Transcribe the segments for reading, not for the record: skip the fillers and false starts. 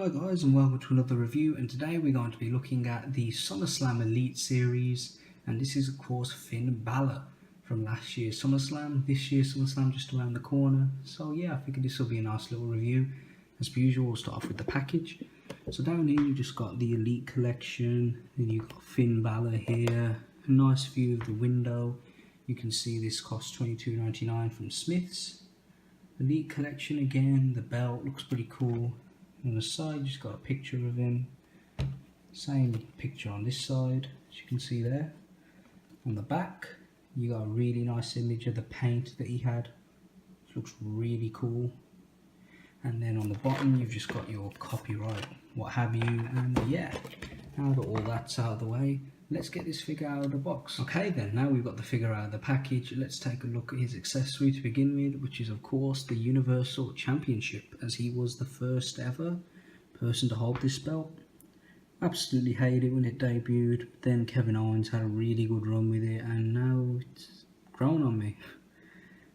Hi guys and welcome to another review, and today we're going to be looking at the SummerSlam Elite Series, and this is of course Finn Balor from last year's SummerSlam. This year's SummerSlam just around the corner, so yeah, I figured this will be a nice little review. As per usual, we'll start off with the package. So down here you just got the Elite Collection, then you've got Finn Balor here, a nice view of the window. You can see this costs $22.99 from Smith's. Elite Collection again, the belt looks pretty cool. On the side, you just got a picture of him. Same picture on this side, as you can see there. On the back, you got a really nice image of the paint that he had. It looks really cool. And then on the bottom, you've just got your copyright, what have you. And yeah, now that all that's out of the way, let's get this figure out of the box. Okay then, now we've got the figure out of the package, let's take a look at his accessory to begin with, which is of course the Universal Championship, as he was the first ever person to hold this belt. Absolutely hated it when it debuted, but then Kevin Owens had a really good run with it, and now it's grown on me.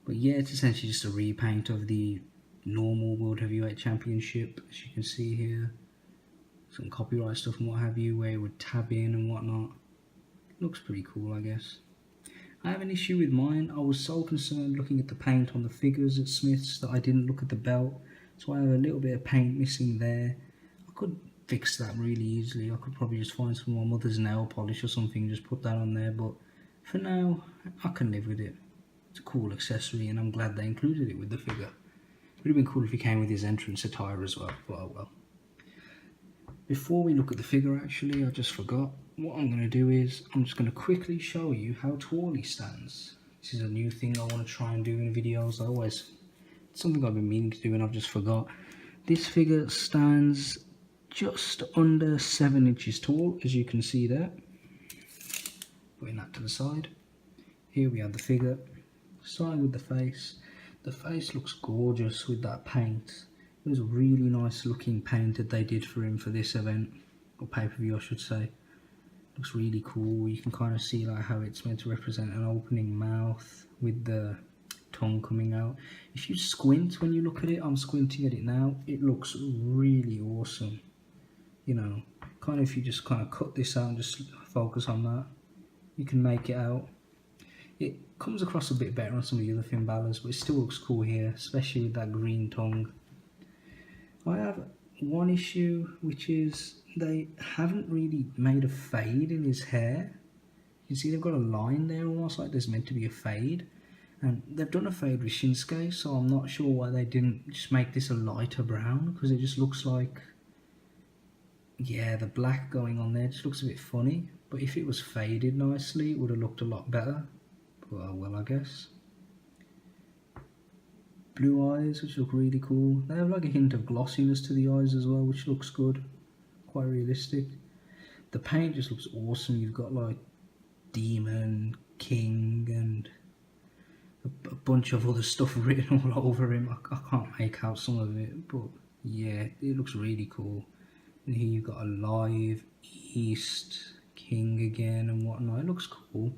But yeah, it's essentially just a repaint of the normal World Heavyweight Championship, as you can see here. Some copyright stuff and what have you, where it would tab in and whatnot. Looks pretty cool, I guess. I have an issue with mine. I was so concerned looking at the paint on the figures at Smith's that I didn't look at the belt. So I have a little bit of paint missing there. I could fix that really easily. I could probably just find some of my mother's nail polish or something and just put that on there. But for now, I can live with it. It's a cool accessory and I'm glad they included it with the figure. It would have been cool if he came with his entrance attire as well, but oh well. Before we look at the figure, actually, I just forgot. What I'm going to do is, I'm just going to quickly show you how tall he stands. This is a new thing I want to try and do in videos. It's something I've been meaning to do and I've just forgot. This figure stands just under 7 inches tall, as you can see there. Putting that to the side. Here we have the figure. Starting with the face. The face looks gorgeous with that paint. It was a really nice looking paint that they did for him for this event, or pay-per-view I should say. Looks really cool. You can kind of see like how it's meant to represent an opening mouth with the tongue coming out. If you squint when you look at it, I'm squinting at it now, it looks really awesome. You know, kind of if you just kind of cut this out and just focus on that, you can make it out. It comes across a bit better on some of the other Finn Balor's, but it still looks cool here, especially with that green tongue. I have one issue, which is they haven't really made a fade in his hair. You see they've got a line there almost like there's meant to be a fade, and they've done a fade with Shinsuke, so I'm not sure why they didn't just make this a lighter brown, because it just looks like, yeah, the black going on there just looks a bit funny. But if it was faded nicely, it would have looked a lot better. But oh well, I guess. Blue eyes, which look really cool. They have like a hint of glossiness to the eyes as well, which looks good. Quite realistic. The paint just looks awesome. You've got like Demon, King, and a bunch of other stuff written all over him. I can't make out some of it, but yeah, it looks really cool. And here you've got Alive, East, King again, and whatnot. It looks cool.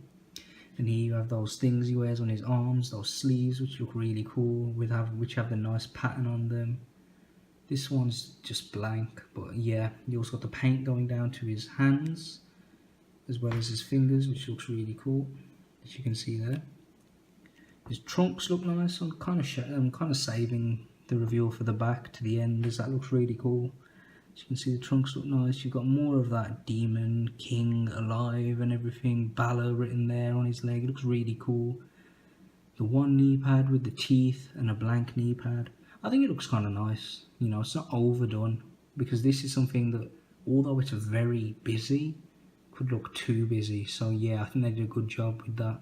And here you have those things he wears on his arms, those sleeves, which look really cool, which have the nice pattern on them. This one's just blank, but yeah, you also got the paint going down to his hands, as well as his fingers, which looks really cool, as you can see there. His trunks look nice. I'm kind of saving the reveal for the back to the end, as that looks really cool. As you can see, the trunks look nice. You've got more of that Demon, King, Alive and everything. Balor written there on his leg. It looks really cool. The one knee pad with the teeth and a blank knee pad. I think it looks kind of nice. You know, it's not overdone, because this is something that, although it's very busy, could look too busy. So yeah, I think they did a good job with that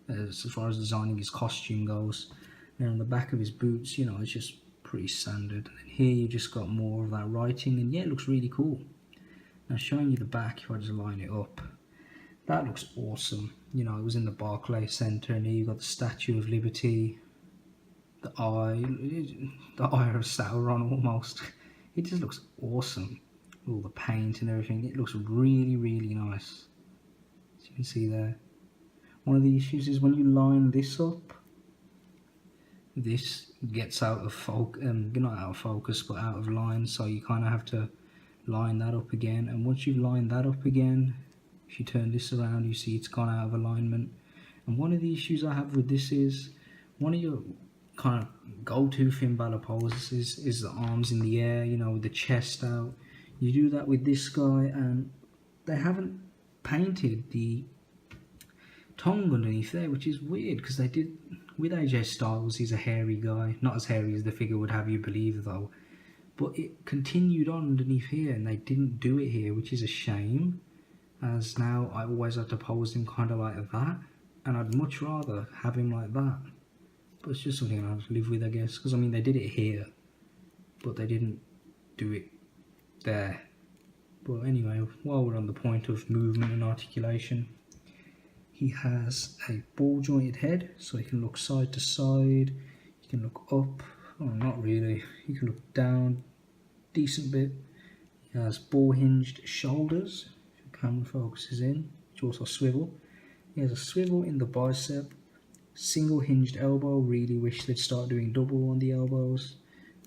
as far as designing his costume goes. And on the back of his boots, you know, it's just pretty standard. And then here you just got more of that writing, and yeah, it looks really cool. Now showing you the back, if I just line it up, that looks awesome. You know, it was in the Barclays Center, and here you got the Statue of Liberty, the eye of Sauron almost. It just looks awesome. All the paint and everything, it looks really, really nice. As you can see there. One of the issues is when you line this up, this gets out of focus, not out of focus, but out of line. So you kind of have to line that up again. And once you've lined that up again, if you turn this around, you see it's gone out of alignment. And one of the issues I have with this is, one of your kind of go-to Finn Balor poses is the arms in the air, with the chest out. You do that with this guy, and they haven't painted the tongue underneath there, which is weird, because they did with AJ Styles. He's a hairy guy, not as hairy as the figure would have you believe though, but it continued on underneath here, and they didn't do it here, which is a shame, as now I always have to pose him kind of like that, and I'd much rather have him like that. But it's just something I have to live with, I guess, because I mean they did it here, but they didn't do it there. But anyway, while we're on the point of movement and articulation, he has a ball jointed head, so he can look side to side, you can look up, oh not really, you can look down decent bit. He has ball hinged shoulders, if the camera focuses in, which also swivel. He has a swivel in the bicep, single hinged elbow, really wish they'd start doing double on the elbows,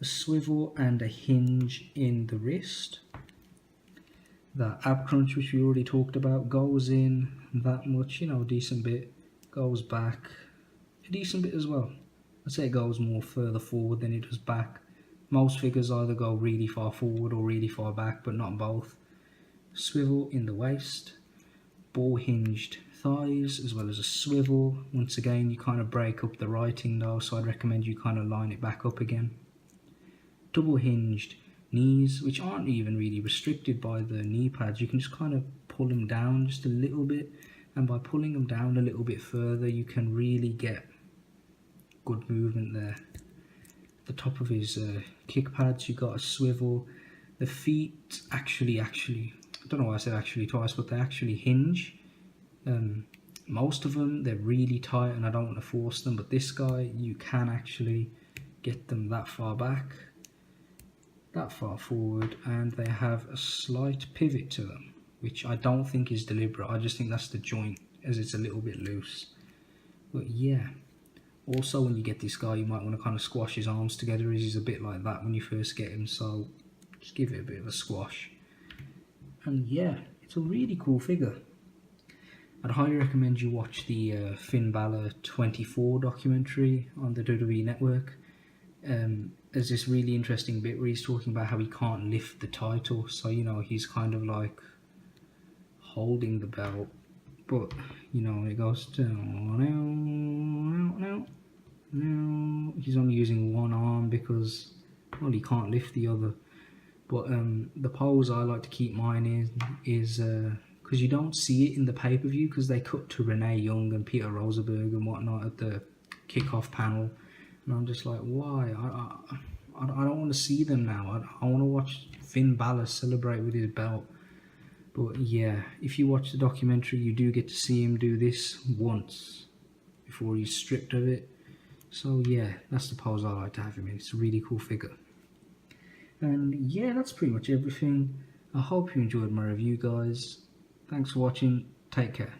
a swivel and a hinge in the wrist. That ab crunch, which we already talked about, goes in that much, a decent bit, goes back a decent bit as well. I'd say it goes more further forward than it does back. Most figures either go really far forward or really far back, but not both. Swivel in the waist, ball hinged thighs, as well as a swivel. Once again, you kind of break up the writing though, so I'd recommend you kind of line it back up again. Double hinged knees, which aren't even really restricted by the knee pads. You can just kind of pull them down just a little bit, and by pulling them down a little bit further, you can really get good movement there. The top of his kick pads, you got a swivel. The feet actually, I don't know why I said actually twice, but they actually hinge. Most of them, they're really tight, and I don't want to force them, but this guy, you can actually get them that far back, that far forward, and they have a slight pivot to them, which I don't think is deliberate. I just think that's the joint, as it's a little bit loose. But yeah, also when you get this guy, you might want to kind of squash his arms together, as he's a bit like that when you first get him, so just give it a bit of a squash. And yeah, it's a really cool figure. I'd highly recommend you watch the Finn Balor 24 documentary on the WWE Network. There's this really interesting bit where he's talking about how he can't lift the title, so he's kind of like holding the belt, but it goes down. He's only using one arm because, well, he can't lift the other. But the pose I like to keep mine in is because you don't see it in the pay-per-view, because they cut to Renee Young and Peter Rosenberg and whatnot at the kickoff panel, and I'm just like, why? I don't want to see them now. I want to watch Finn Balor celebrate with his belt. But yeah, if you watch the documentary, you do get to see him do this once before he's stripped of it. So yeah, that's the pose I like to have him in. It's a really cool figure. And yeah, that's pretty much everything. I hope you enjoyed my review, guys. Thanks for watching. Take care.